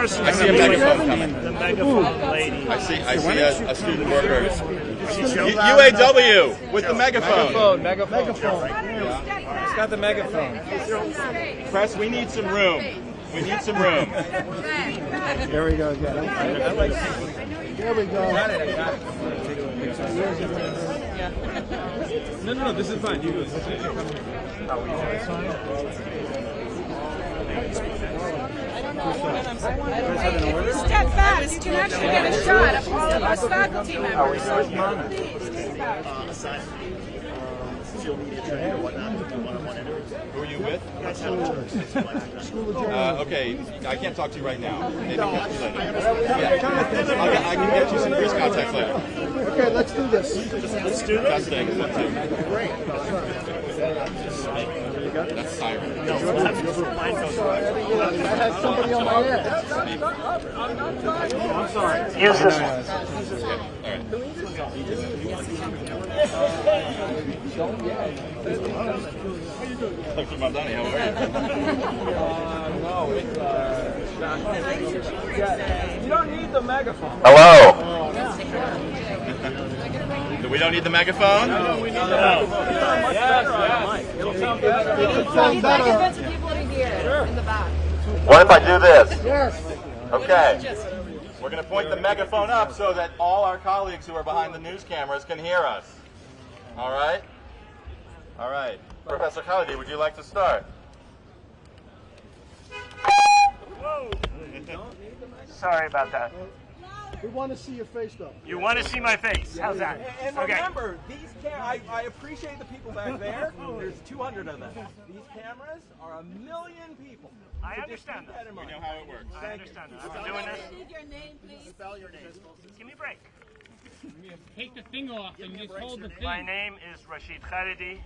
person. I see a megaphone coming. The megaphone lady. I see a student worker. UAW with the megaphone. Megaphone. Yeah. It's got the megaphone. Press, we need some room. We need some room. There we go again. There we go. No, this is fine. You go. Step back. You can actually get a shot of all of us faculty members. Who are you with? Okay, I can't talk to you right now. Maybe catch you later. Yeah. I can get you some Greece contacts later. Okay, let's do this. Let's do this. Testing. Great. That's siren. I had somebody on my head. I'm sorry. Use this one. Dr. Mardani, how are You don't need the megaphone. Hello. We don't need the megaphone? No, we need the megaphone. Yes. It'll sound better. It'll sound better. People to hear in the back. What if I do this? Yes. Okay. We're going to point the megaphone up so that all our colleagues who are behind the news cameras can hear us. All right? All right. Professor Khalidi, would you like to start? Whoa. Sorry about that. We want to see your face, though. You want to see my face? How's that? And Okay. remember, these I appreciate the people back there. There's 200 of them. These cameras are 1 million people. I So understand just keep that. in We mind. know how it works. I understand that. I've been doing this. Your name, please. Spell your name. Give me a break. Take the thing off and just hold the thing. My name is Rashid Khalidi.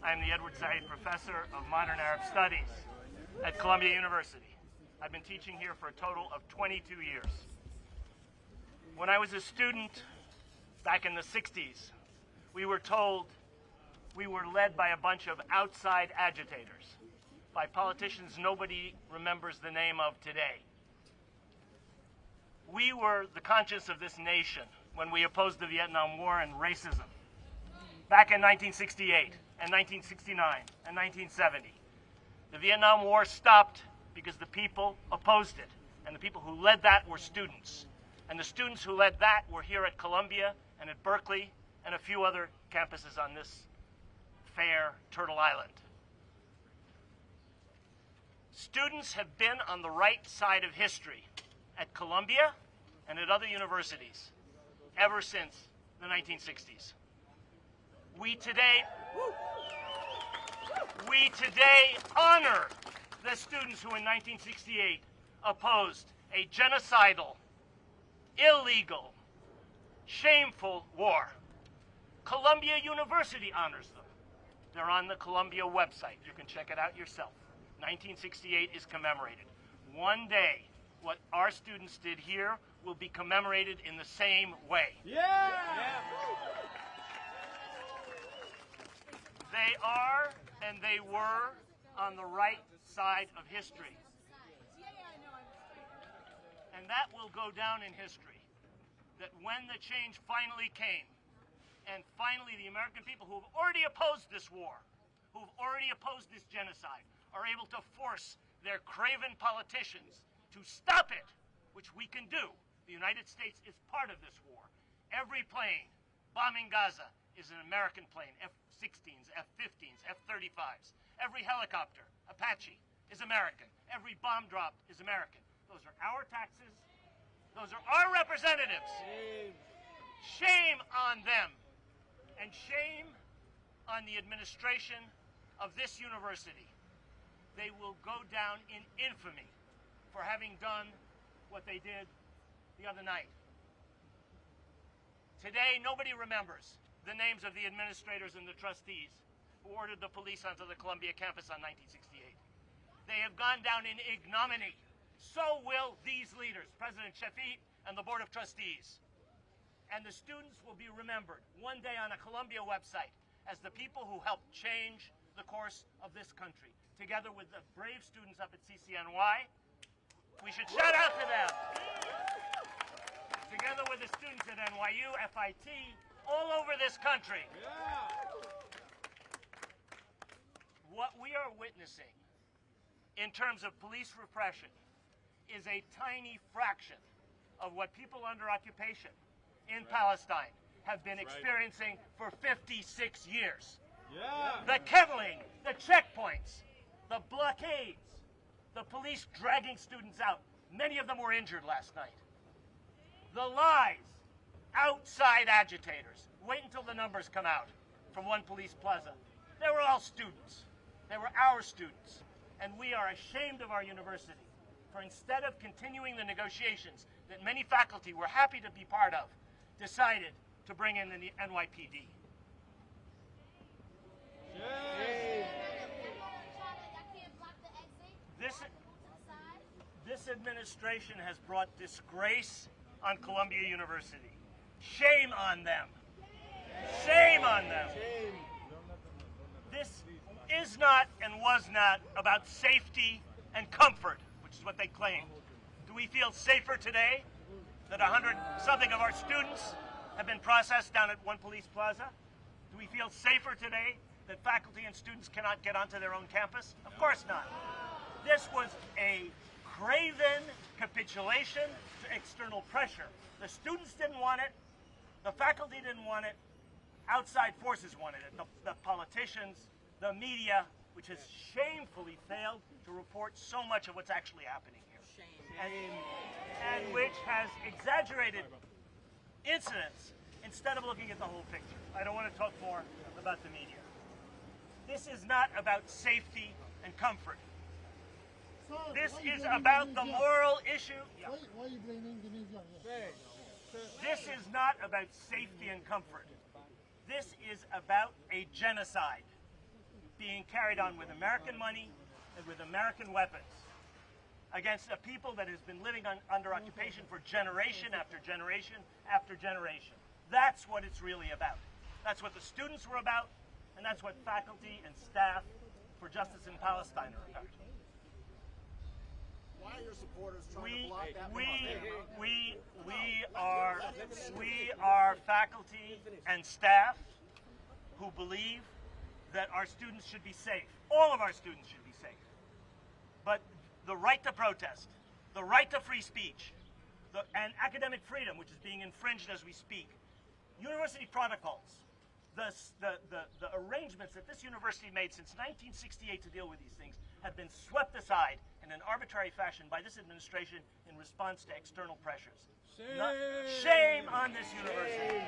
I'm the Edward Said Professor of Modern Arab Studies at Columbia University. I've been teaching here for a total of 22 years. When I was a student back in the 60s, we were told we were led by a bunch of outside agitators, by politicians nobody remembers the name of today. We were the conscience of this nation when we opposed the Vietnam War and racism. Back in 1968 and 1969 and 1970, the Vietnam War stopped because the people opposed it, and the people who led that were students. And the students who led that were here at Columbia and at Berkeley and a few other campuses on this fair Turtle Island. Students have been on the right side of history at Columbia and at other universities ever since the 1960s. We today honor the students who in 1968 opposed a genocidal, illegal, shameful war. Columbia University honors them. They're on the Columbia website. You can check it out yourself. 1968 is commemorated. One day, what our students did here will be commemorated in the same way. Yeah! They are and they were on the right side of history. And that will go down in history. That when the change finally came, and finally the American people who have already opposed this war, who have already opposed this genocide, are able to force their craven politicians to stop it, which we can do. The United States is part of this war. Every plane bombing Gaza is an American plane, F-16s, F-15s, F-35s. Every helicopter, Apache, is American. Every bomb drop is American. Those are our taxes. Those are our representatives. Shame on them. And shame on the administration of this university. They will go down in infamy for having done what they did the other night. Today, nobody remembers the names of the administrators and the trustees who ordered the police onto the Columbia campus on 1968. They have gone down in ignominy. So will these leaders, President Shafiq and the Board of Trustees. And the students will be remembered one day on a Columbia website as the people who helped change the course of this country, together with the brave students up at CCNY We should shout out to them. Together with the students at NYU, FIT, all over this country. What we are witnessing in terms of police repression is a tiny fraction of what people under occupation in Palestine have been experiencing for 56 years. The kettling, the checkpoints, the blockades, the police dragging students out. Many of them were injured last night. The lies, outside agitators. Wait until the numbers come out from one police plaza. They were all students. They were our students. And we are ashamed of our university for, instead of continuing the negotiations that many faculty were happy to be part of, decided to bring in the NYPD. This administration has brought disgrace on Columbia University. Shame on them. Shame on them. This is not and was not about safety and comfort, which is what they claim. Do we feel safer today that 100-something of our students have been processed down at one police plaza? Do we feel safer today that faculty and students cannot get onto their own campus? Of course not. This was a craven capitulation to external pressure. The students didn't want it. The faculty didn't want it. Outside forces wanted it. The politicians, the media, which has shamefully failed to report so much of what's actually happening here. And which has exaggerated incidents instead of looking at the whole picture. I don't want to talk more about the media. This is not about safety and comfort. This is about the moral issue. Why are you blaming Indonesia? This is not about safety and comfort. This is about a genocide being carried on with American money and with American weapons against a people that has been living under occupation for generation after generation after generation. That's what it's really about. That's what the students were about, and that's what faculty and staff for Justice in Palestine are about. Why are your supporters trying to block that? We are faculty and staff who believe that our students should be safe. All of our students should be safe. But the right to protest, the right to free speech, and academic freedom, which is being infringed as we speak, university protocols, the arrangements that this university made since 1968 to deal with these things have been swept aside in an arbitrary fashion by this administration in response to external pressures. Shame on this university.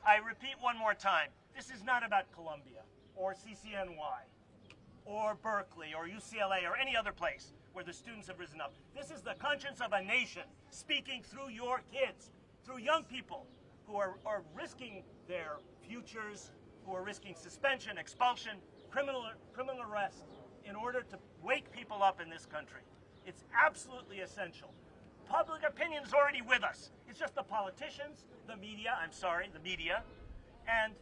I repeat one more time, this is not about Columbia or CCNY or Berkeley or UCLA or any other place where the students have risen up. This is the conscience of a nation speaking through your kids, through young people who are risking their futures, who are risking suspension, expulsion, criminal arrest in order to wake people up in this country. It's absolutely essential. Public opinion is already with us. It's just the politicians, the media, and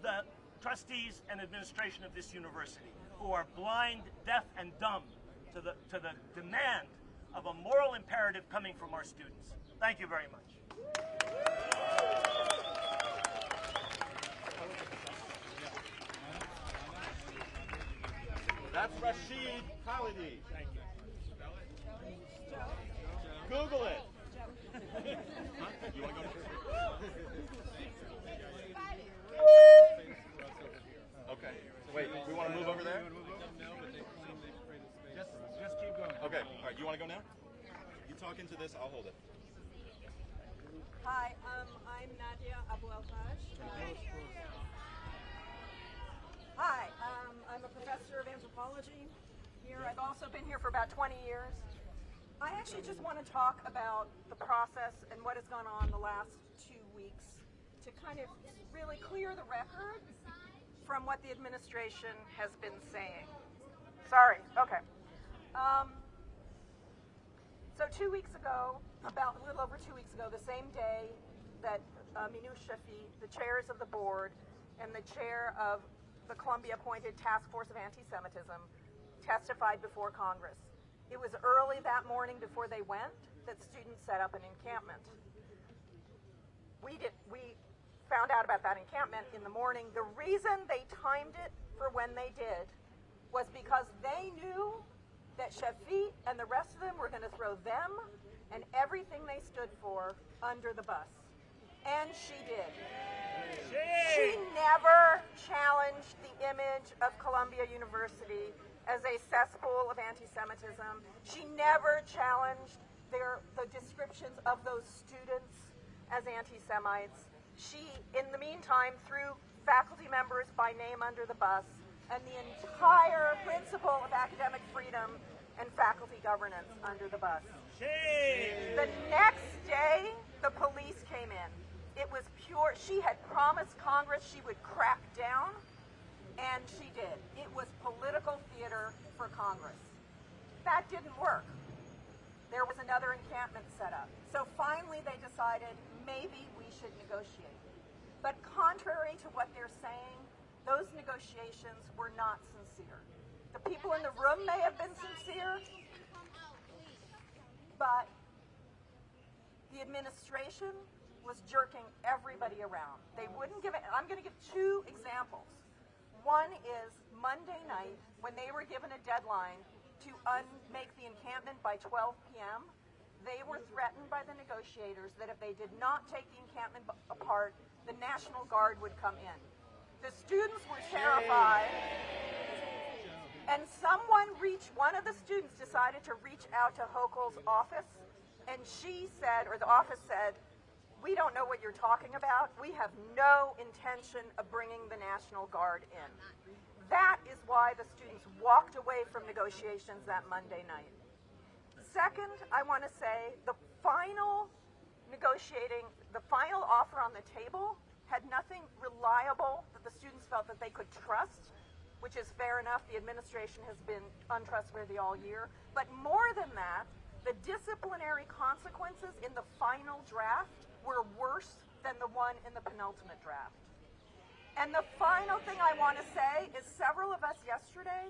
the trustees and administration of this university who are blind, deaf, and dumb to the demand of a moral imperative coming from our students. Thank you very much. That's Rashid Khalidi. Google it. You want to go? Okay. Wait, we want to move over there? Just keep going. Okay. All right. You want to go now? You talk into this. I'll hold it. Hi, I'm Nadia Abu Al-Taj. Hi, I'm a professor of anthropology here. I've also been here for about 20 years. I actually just want to talk about the process and what has gone on the last 2 weeks to kind of really clear the record from what the administration has been saying. Sorry, okay. So 2 weeks ago, about a little over 2 weeks ago, the same day that Minouche Shafi, the chairs of the board, and the chair of the Columbia-appointed Task Force of Anti-Semitism testified before Congress. It was early that morning before they went that students set up an encampment. We found out about that encampment in the morning. The reason they timed it for when they did was because they knew that Shafiq and the rest of them were going to throw them and everything they stood for under the bus. And she did. She never challenged the image of Columbia University as a cesspool of anti-Semitism. She never challenged the descriptions of those students as anti-Semites. She, in the meantime, threw faculty members by name under the bus and the entire principle of academic freedom and faculty governance under the bus. The next day, the police came in. It was pure. She had promised Congress she would crack down, and she did. It was political theater for Congress. That didn't work. There was another encampment set up. So finally they decided maybe we should negotiate. But contrary to what they're saying, those negotiations were not sincere. The people in the room may have been sincere, but the administration was jerking everybody around. They wouldn't give it. I'm going to give two examples. One is Monday night, when they were given a deadline to make the encampment by 12 p.m., they were threatened by the negotiators that if they did not take the encampment apart, the National Guard would come in. The students were terrified, and one of the students decided to reach out to Hochul's office, and she said, or the office said, "We don't know what you're talking about. We have no intention of bringing the National Guard in." That is why the students walked away from negotiations that Monday night. Second, I want to say the final offer on the table had nothing reliable that the students felt that they could trust, which is fair enough. The administration has been untrustworthy all year. But more than that, the disciplinary consequences in the final draft were worse than the one in the penultimate draft. And the final thing I want to say is several of us yesterday,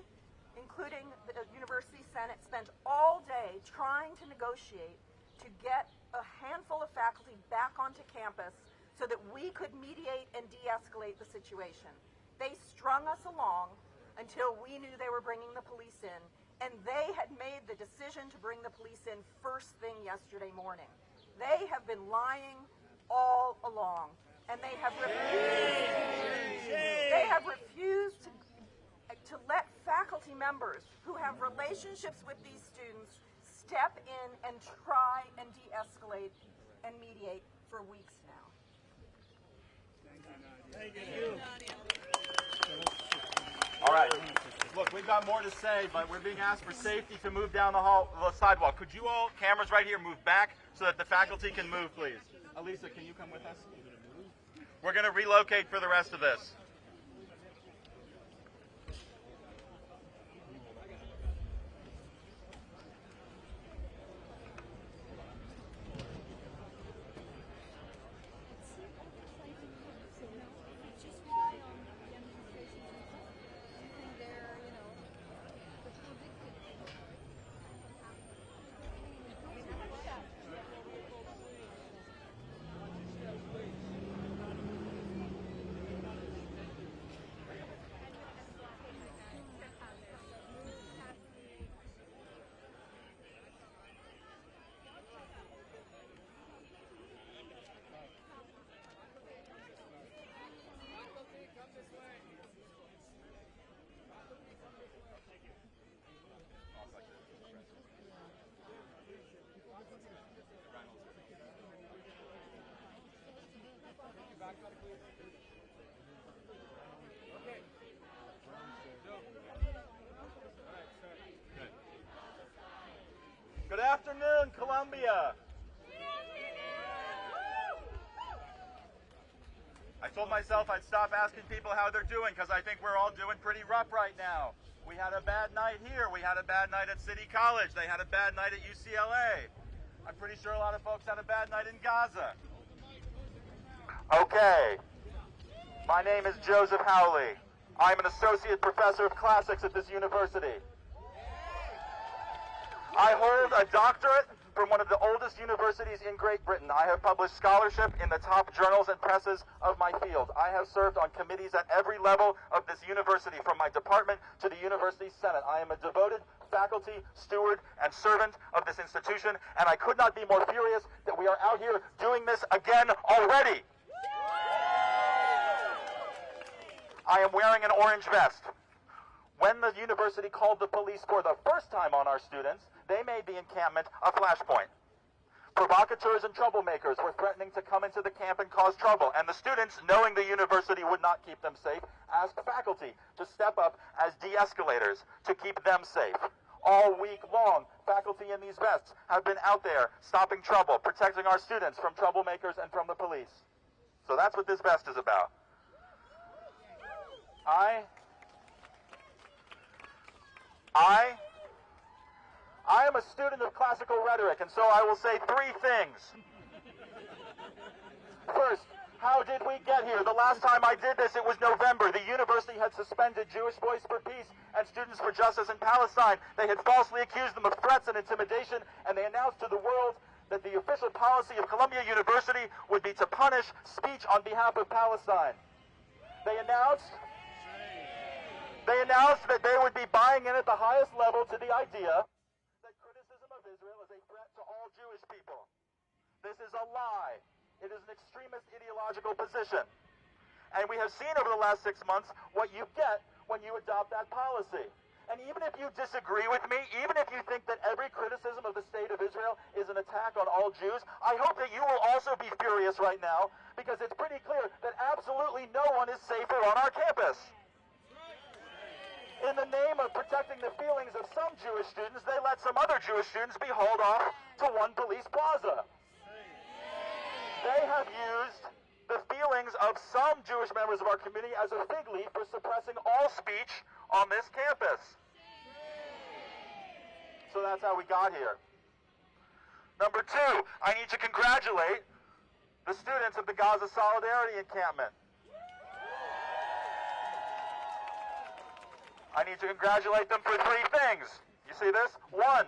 including the University Senate, spent all day trying to negotiate to get a handful of faculty back onto campus so that we could mediate and de-escalate the situation. They strung us along until we knew they were bringing the police in, and they had made the decision to bring the police in first thing yesterday morning. They have been lying all along, and they have refused to let faculty members who have relationships with these students step in and try and de-escalate and mediate for weeks now. Thank you. All right. Look, we've got more to say, but we're being asked for safety to move down the sidewalk. Could you all, cameras right here, move back so that the faculty can move, please? Elisa, can you come with us? We're going to relocate for the rest of this. Good afternoon, Columbia. I told myself I'd stop asking people how they're doing because I think we're all doing pretty rough right now. We had a bad night here. We had a bad night at City College. They had a bad night at UCLA. I'm pretty sure a lot of folks had a bad night in Gaza. Okay. My name is Joseph Howley. I'm an associate professor of classics at this university. I hold a doctorate from one of the oldest universities in Great Britain. I have published scholarship in the top journals and presses of my field. I have served on committees at every level of this university, from my department to the university senate. I am a devoted faculty, steward, and servant of this institution, and I could not be more furious that we are out here doing this again already. I am wearing an orange vest. When the university called the police for the first time on our students, they made the encampment a flashpoint. Provocateurs and troublemakers were threatening to come into the camp and cause trouble, and the students, knowing the university would not keep them safe, asked faculty to step up as de-escalators to keep them safe. All week long, faculty in these vests have been out there stopping trouble, protecting our students from troublemakers and from the police. So that's what this vest is about. I am a student of classical rhetoric, and so I will say three things. First, how did we get here? The last time I did this, it was November. The university had suspended Jewish Voice for Peace and Students for Justice in Palestine. They had falsely accused them of threats and intimidation, and they announced to the world that the official policy of Columbia University would be to punish speech on behalf of Palestine. They announced that they would be buying in at the highest level to the idea that criticism of Israel is a threat to all Jewish people. This is a lie. It is an extremist ideological position. And we have seen over the last 6 months what you get when you adopt that policy. And even if you disagree with me, even if you think that every criticism of the state of Israel is an attack on all Jews, I hope that you will also be furious right now, because it's pretty clear that absolutely no one is safer on our campus. In the name of protecting the feelings of some Jewish students, they let some other Jewish students be hauled off to one police plaza. They have used the feelings of some Jewish members of our community as a fig leaf for suppressing all speech on this campus. So that's how we got here. Number two, I need to congratulate the students of the Gaza Solidarity Encampment. I need to congratulate them for three things. You see this? One,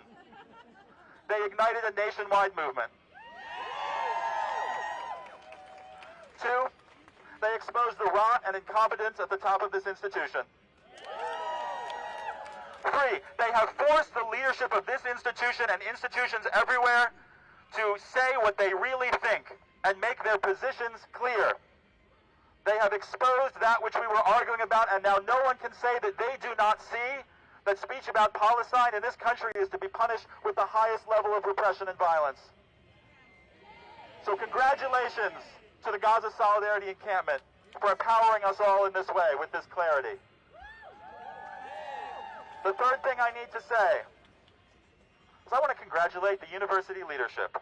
they ignited a nationwide movement. Two, they exposed the rot and incompetence at the top of this institution. Three, they have forced the leadership of this institution and institutions everywhere to say what they really think and make their positions clear. They have exposed that which we were arguing about, and now no one can say that they do not see that speech about Palestine in this country is to be punished with the highest level of repression and violence. So congratulations to the Gaza Solidarity Encampment for empowering us all in this way, with this clarity. The third thing I need to say is I want to congratulate the university leadership.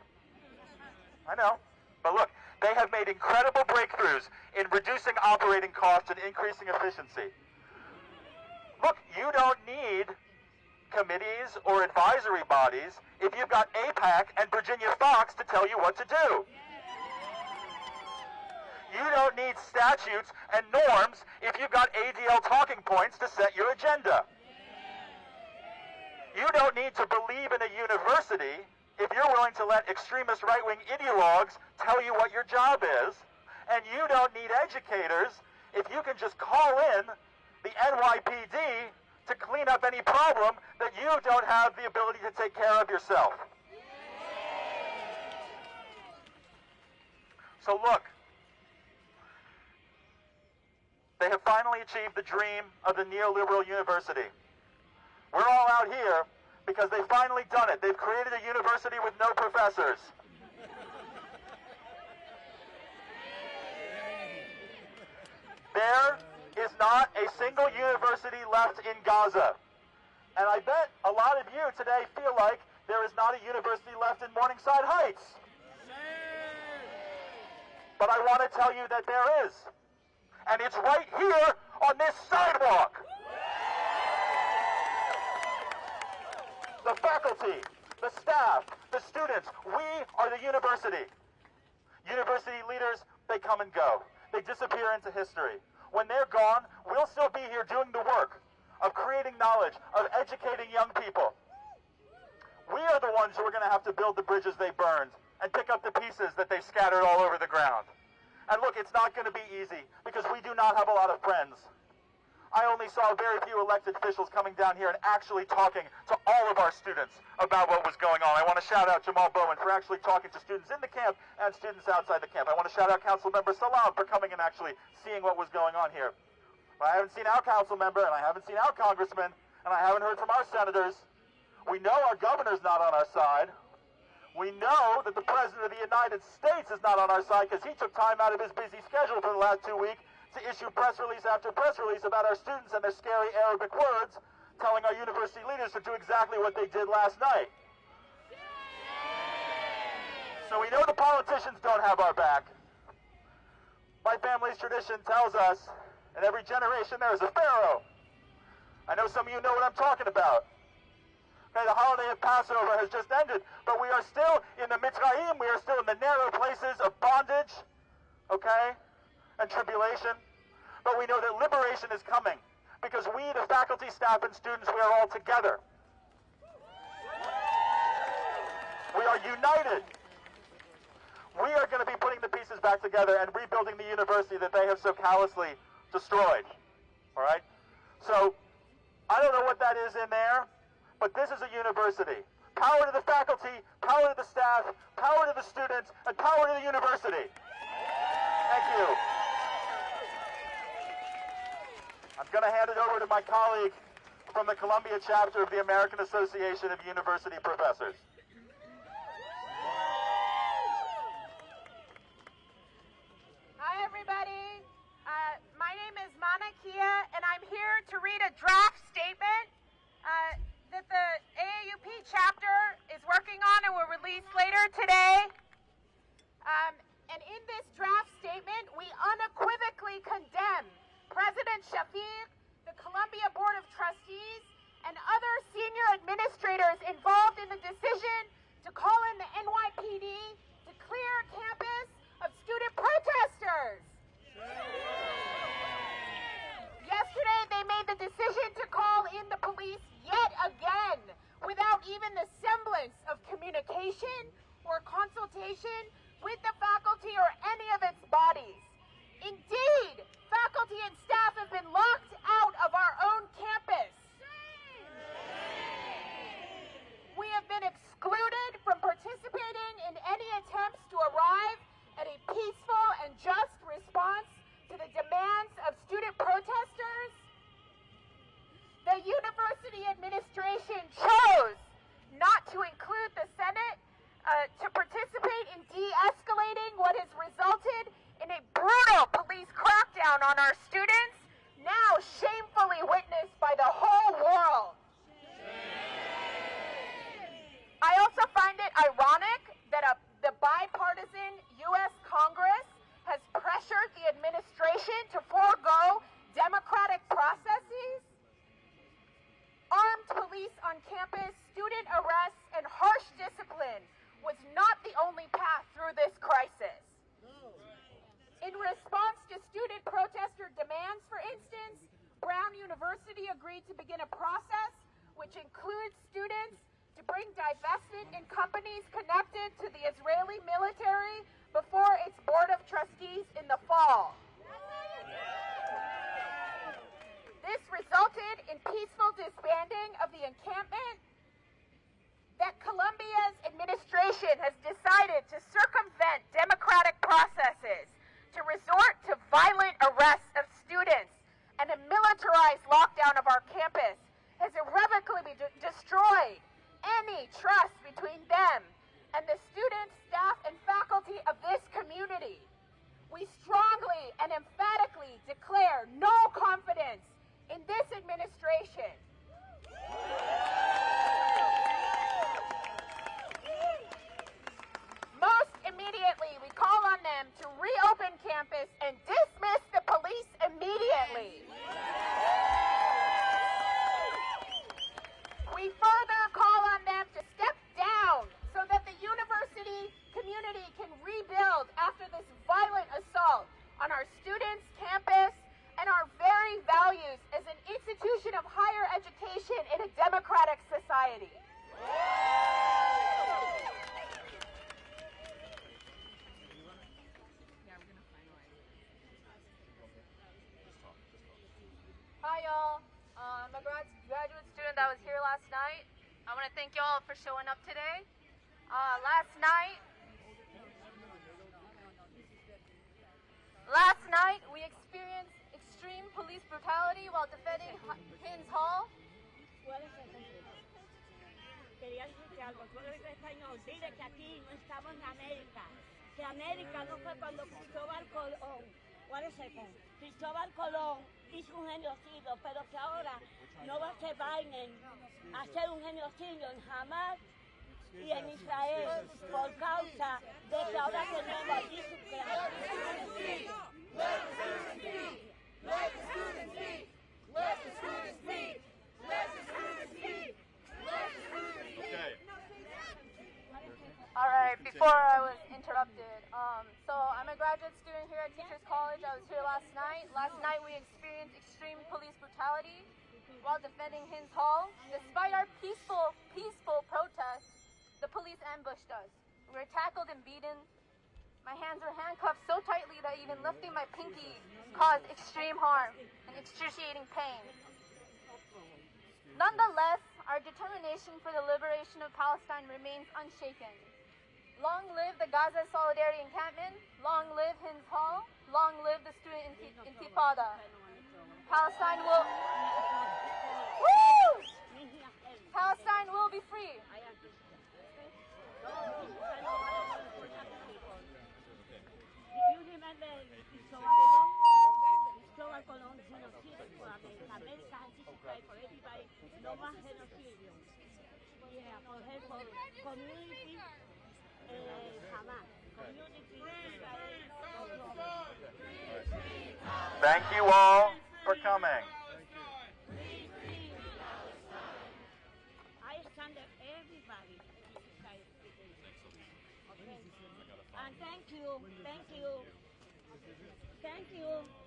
I know, but look, they have made incredible breakthroughs in reducing operating costs and increasing efficiency. Look, you don't need committees or advisory bodies if you've got AIPAC and Virginia Fox to tell you what to do. You don't need statutes and norms if you've got ADL talking points to set your agenda. You don't need to believe in a university if you're willing to let extremist right-wing ideologues tell you what your job is. And you don't need educators if you can just call in the NYPD to clean up any problem that you don't have the ability to take care of yourself. So look, they have finally achieved the dream of the neoliberal university. We're all out here because they've finally done it. They've created a university with no professors. There is not a single university left in Gaza. And I bet a lot of you today feel like there is not a university left in Morningside Heights. But I want to tell you that there is. And it's right here on this sidewalk. The faculty, the staff, the students, we are the university. University leaders, they come and go. They disappear into history. When they're gone, we'll still be here doing the work of creating knowledge, of educating young people. We are the ones who are going to have to build the bridges they burned and pick up the pieces that they scattered all over the ground. And look, it's not going to be easy because we do not have a lot of friends. I only saw very few elected officials coming down here and actually talking to all of our students about what was going on. I want to shout out Jamal Bowen for actually talking to students in the camp and students outside the camp. I want to shout out Councilmember Salam for coming and actually seeing what was going on here. But I haven't seen our council member, and I haven't seen our congressman, and I haven't heard from our senators. We know our governor's not on our side. We know that the President of the United States is not on our side because he took time out of his busy schedule for the last 2 weeks to issue press release after press release about our students and their scary Arabic words, telling our university leaders to do exactly what they did last night. So we know the politicians don't have our back. My family's tradition tells us in every generation there is a pharaoh. I know some of you know what I'm talking about. Okay, the holiday of Passover has just ended, but we are still in the Mitzrayim, we are still in the narrow places of bondage, okay, and tribulation. But we know that liberation is coming because we, the faculty, staff, and students, we are all together. We are united. We are going to be putting the pieces back together and rebuilding the university that they have so callously destroyed. All right? So, I don't know what that is in there, but this is a university. Power to the faculty, power to the staff, power to the students, and power to the university. Thank you. I'm going to hand it over to my colleague from the Columbia chapter of the American Association of University Professors. Hi, everybody. My name is Mana Kia, and I'm here to read a draft statement that the AAUP chapter is working on and will release later today. And in this draft statement, we unequivocally condemn President Shafiq, the Columbia Board of Trustees, and other senior administrators involved in the decision to call in the NYPD to clear campus of student protesters. Yesterday, they made the decision to call in the police yet again without even the semblance of communication or consultation with the faculty or any of its bodies. Indeed, faculty and staff have been locked out of our own campus. We have been excluded from participating in any attempts to arrive at a peaceful and just response to the demands of student protesters. The university administration chose not to include the Senate to participate in de-escalating what has resulted in a brutal police crackdown on our students, now shamefully witnessed by the whole world. I also find it ironic that the bipartisan U.S. Congress has pressured the administration to forego democratic processes. Armed police on campus, student arrests, and harsh discipline was not the only path through this crisis. In response to student protester demands, for instance, Brown University agreed to begin a process which includes students to bring divestment in companies connected to the Israeli military before its Board of Trustees in the fall. This resulted in peaceful disbanding of the encampment. That Columbia's administration has decided to circumvent democratic processes, to resort to violent arrests of students, and a militarized lockdown of our campus has irrevocably destroyed any trust between them and the students, staff, and faculty of this community. We strongly and emphatically declare no confidence in this administration. Most immediately, we call on them to reopen campus and dismiss the police immediately. We further call on them to step down so that the university community can rebuild after this violent assault on our students, campus, and our very values as an institution of higher education. y'all. I'm a graduate student that was here last night. I want to thank y'all for showing up today. Last night we experienced extreme police brutality while defending Hins Hall. Quería decirte algo, tú eres español, dile que aquí no estamos en América, que América no fue cuando Cristóbal Colón, Cristóbal Colón hizo un genocidio, pero que ahora no va a ser Biden a hacer un genocidio en Hamas y en Israel por causa de que ahora tenemos allí su All right, before I was interrupted, so I'm a graduate student here at Teachers College. I was here last night. Last night we experienced extreme police brutality while defending Hins Hall. Despite our peaceful protests, the police ambushed us. We were tackled and beaten. My hands were handcuffed so tightly that even lifting my pinky caused extreme harm and excruciating pain. Nonetheless, our determination for the liberation of Palestine remains unshaken. Long live the Gaza Solidarity Encampment. Long live Hins Hall. Long live the student Intifada. Palestine will... Woo! Palestine will be free. You remember Cristóbal Colón genocide for America. America anticipated for everybody, no more genocide. Yeah, for help for community, Hamas. Community Israel. Thank you all for coming. I stand up everybody. Okay. And thank you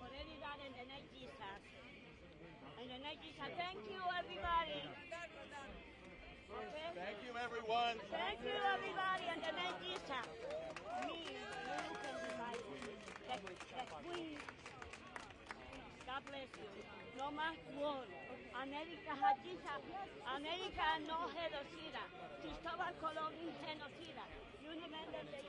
for everybody in the name of Jesus. In the name of Jesus, thank you everybody. Okay? Thank you, everyone. Thank you everybody in the name of Jesus. Me, you can be my the queen. God bless you. No más war. America has Jesus. America no genocida. Cristóbal Colón is genocida. You remember the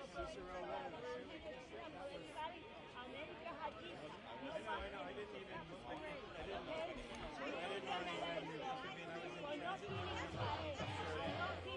America has Jesus. No más. I didn't even. For not killing Israel. For not killing.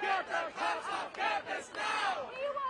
Get the cops off campus now! We want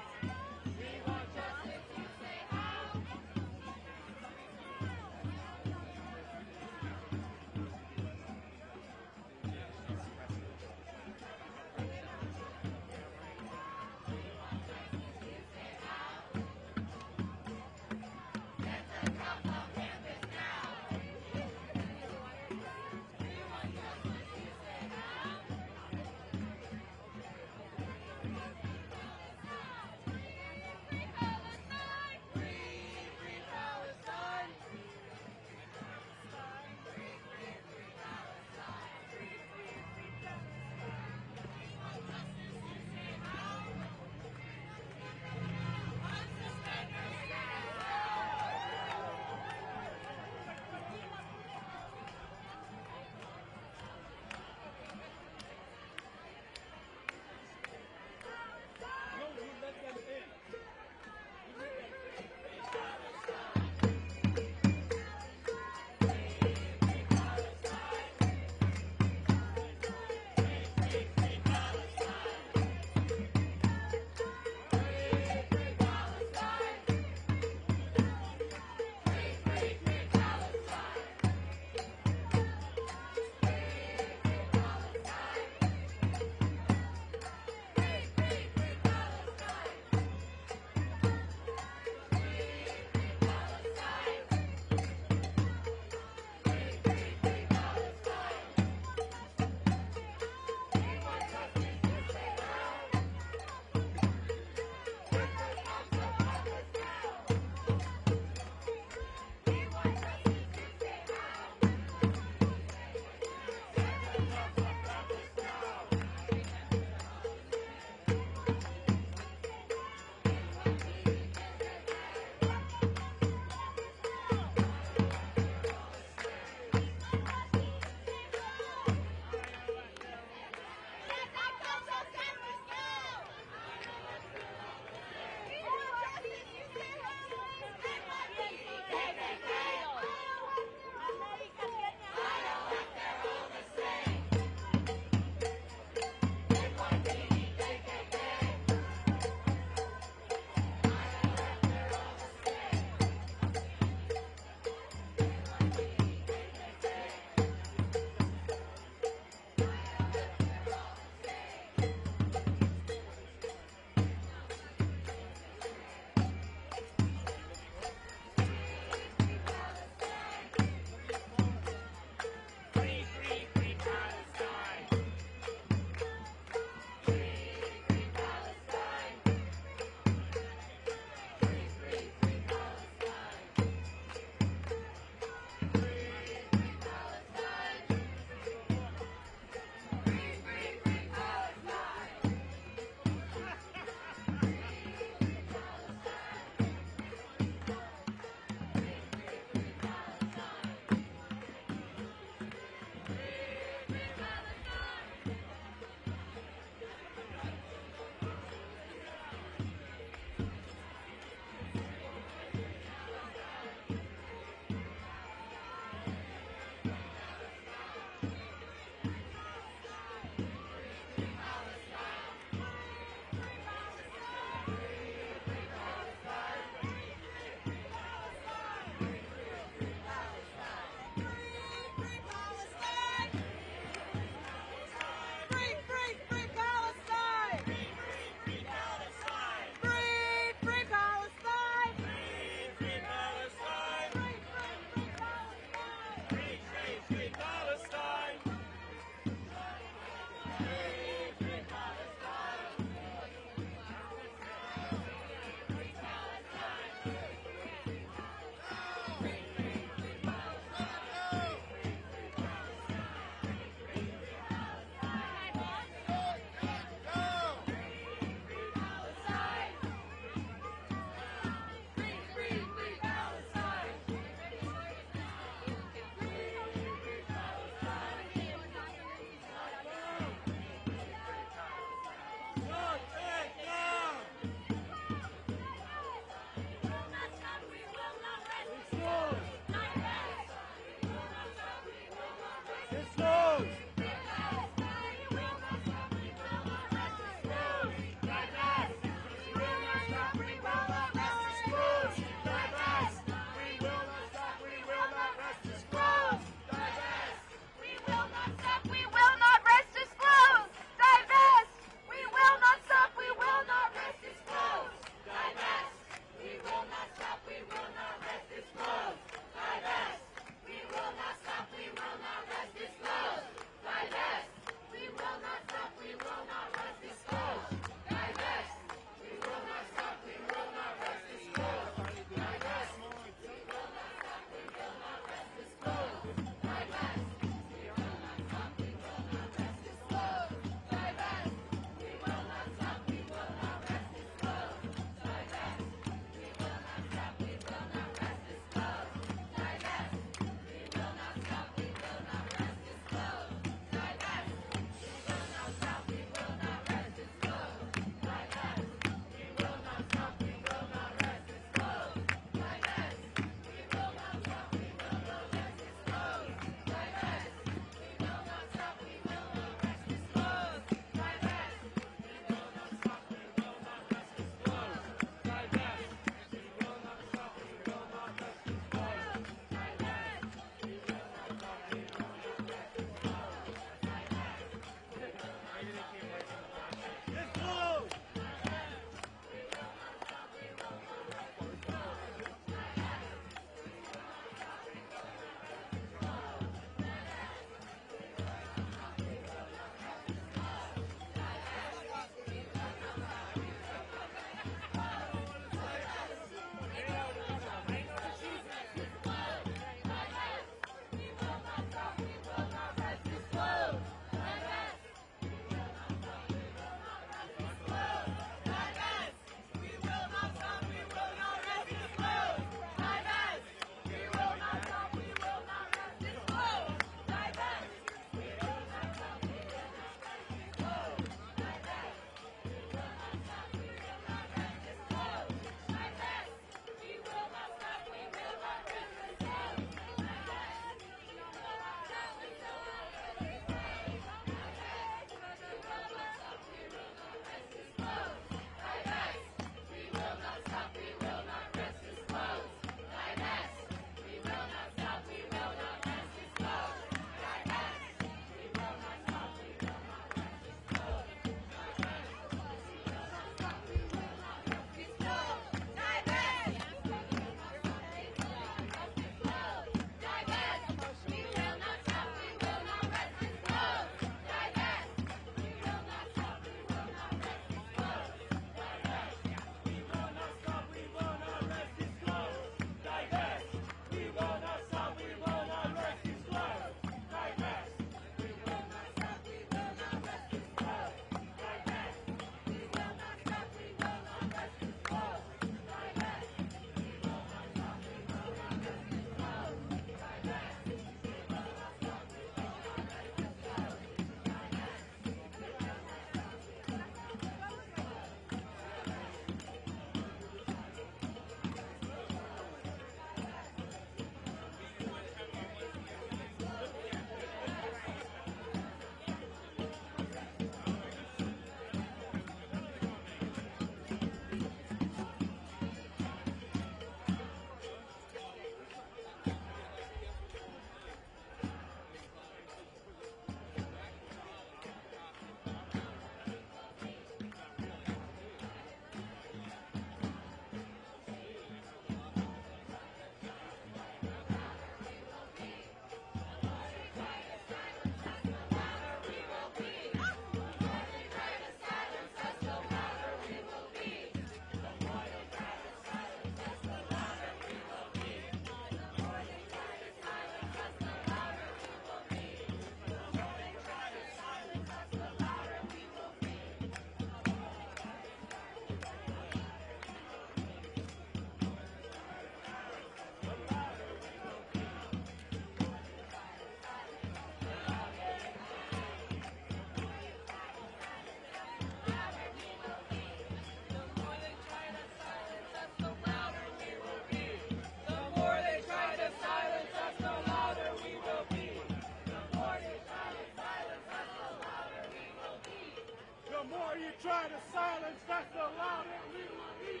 more you try to silence us, the louder we will be.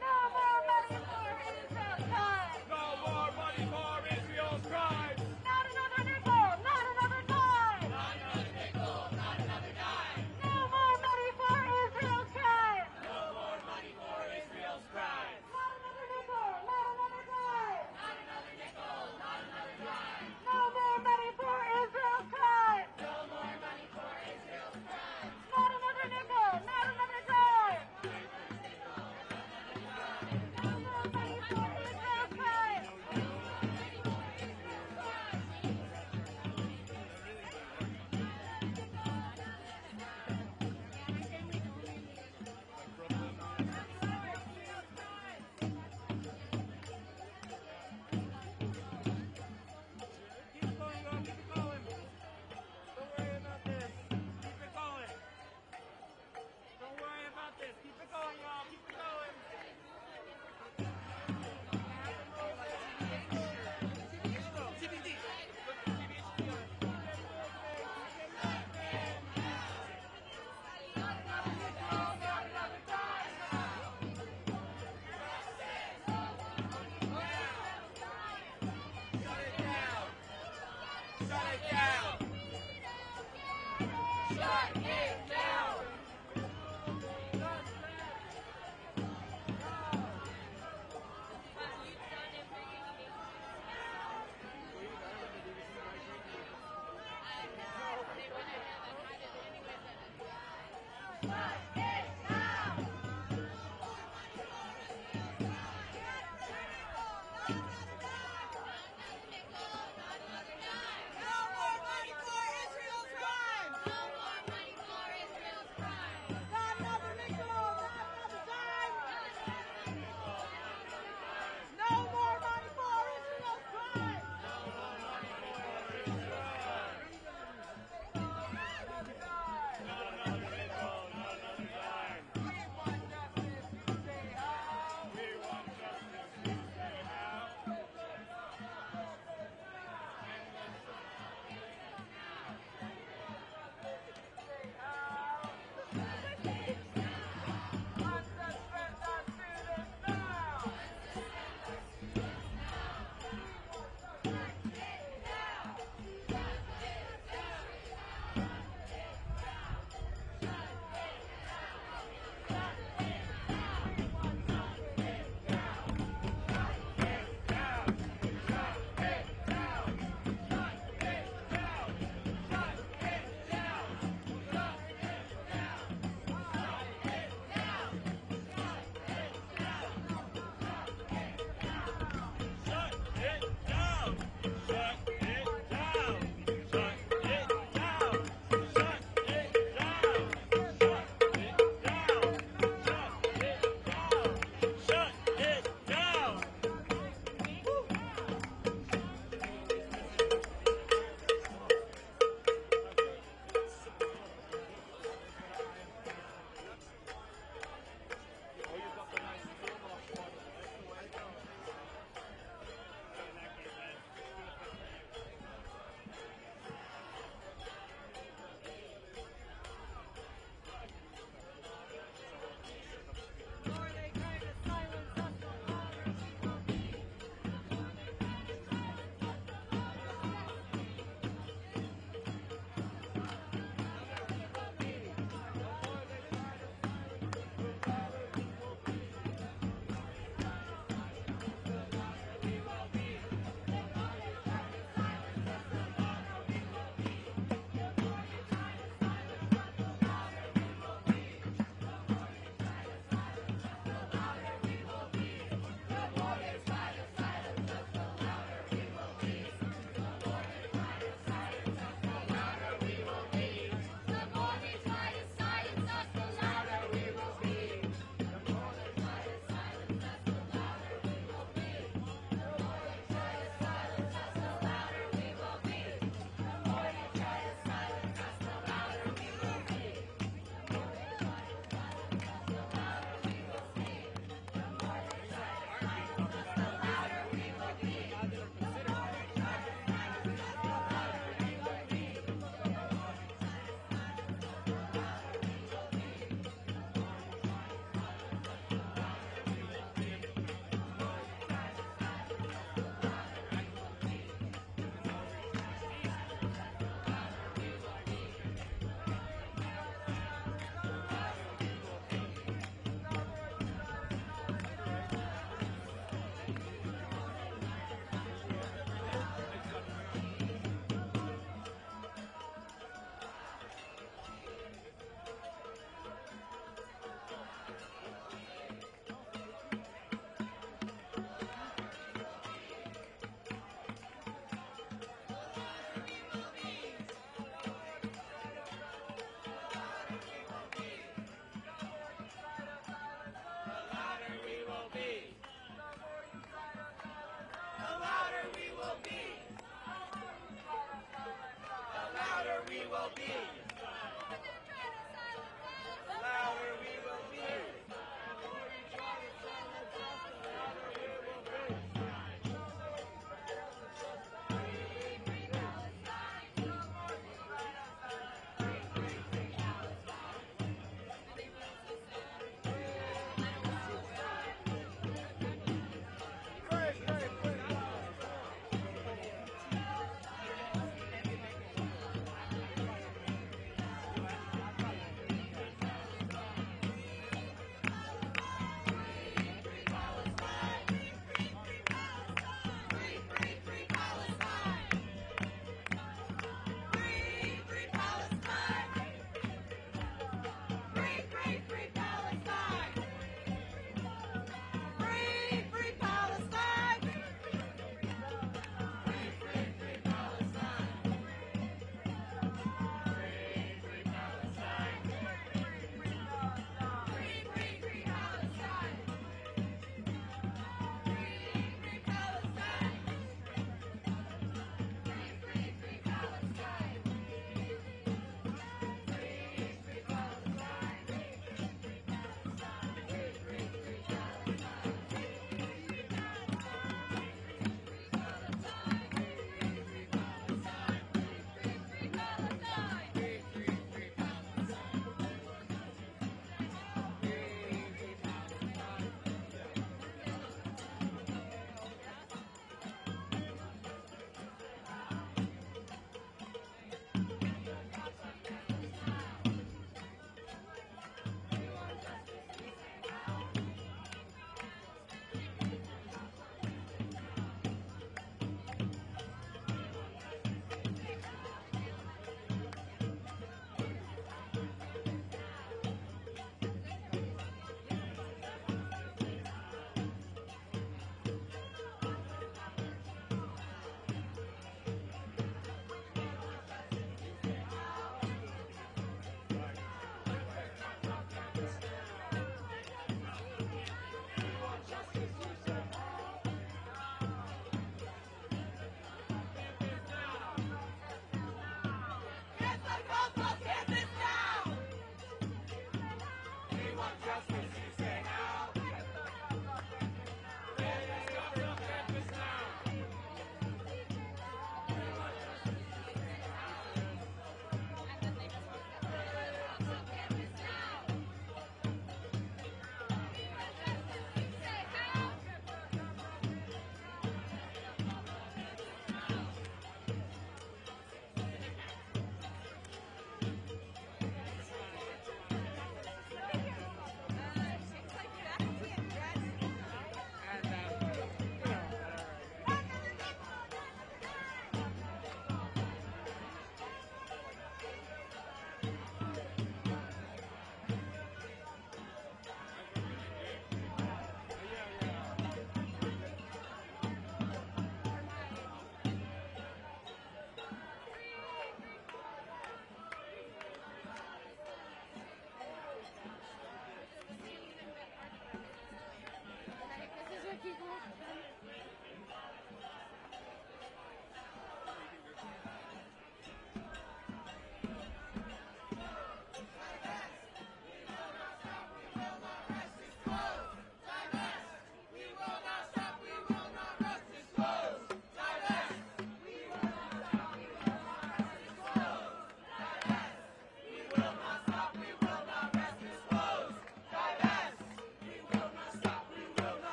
No more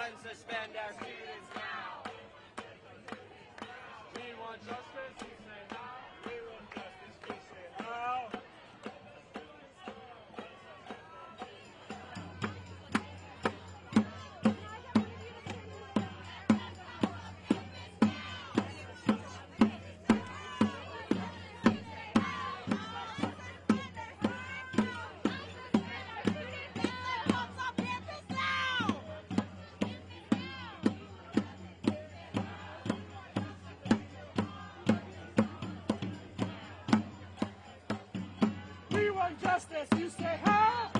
Unsuspend our students now. We want justice, you say how? We want justice, you say how? We want justice, you say how?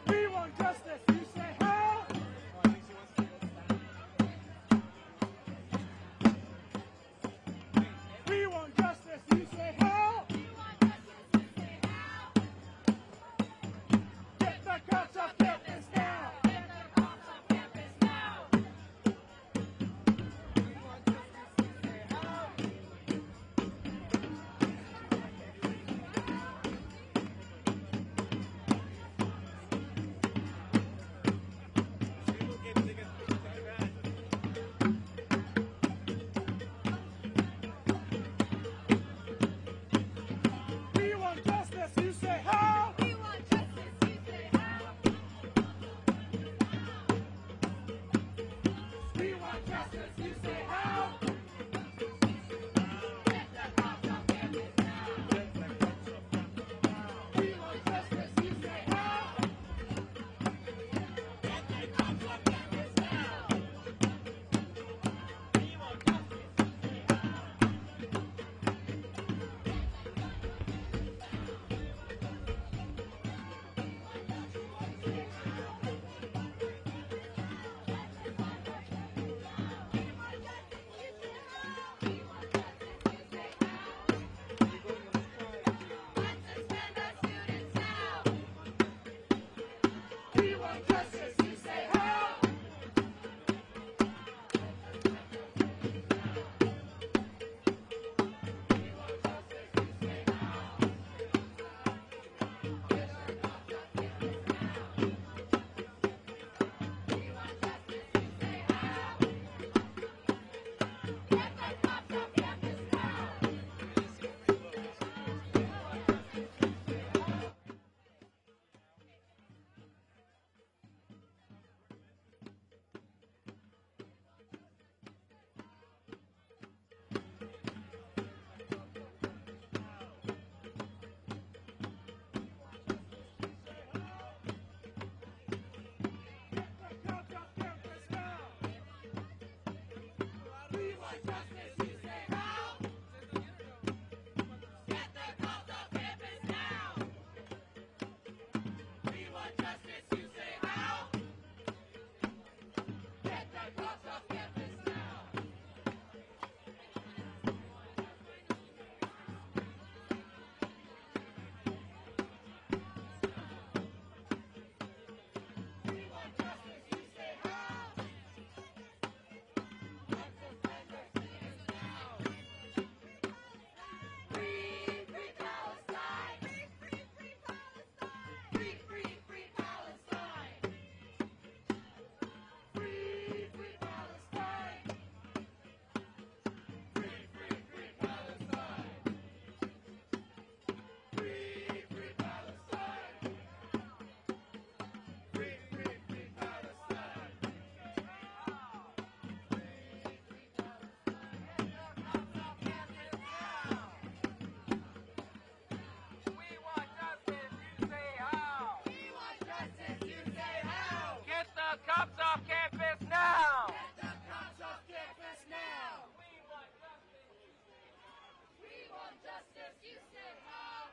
We want justice, you say how? We want justice, you say how? Get the cops off campus now! Get the cops off campus now! We want justice, you say how? We want justice, you say how? We want justice, you say how? Get the cops off campus now! We want justice, you say how? Get the cops off campus now! We want justice, you say how? We want justice, you say how? Cops off campus now! Get the cops off campus now! We want justice, you say how?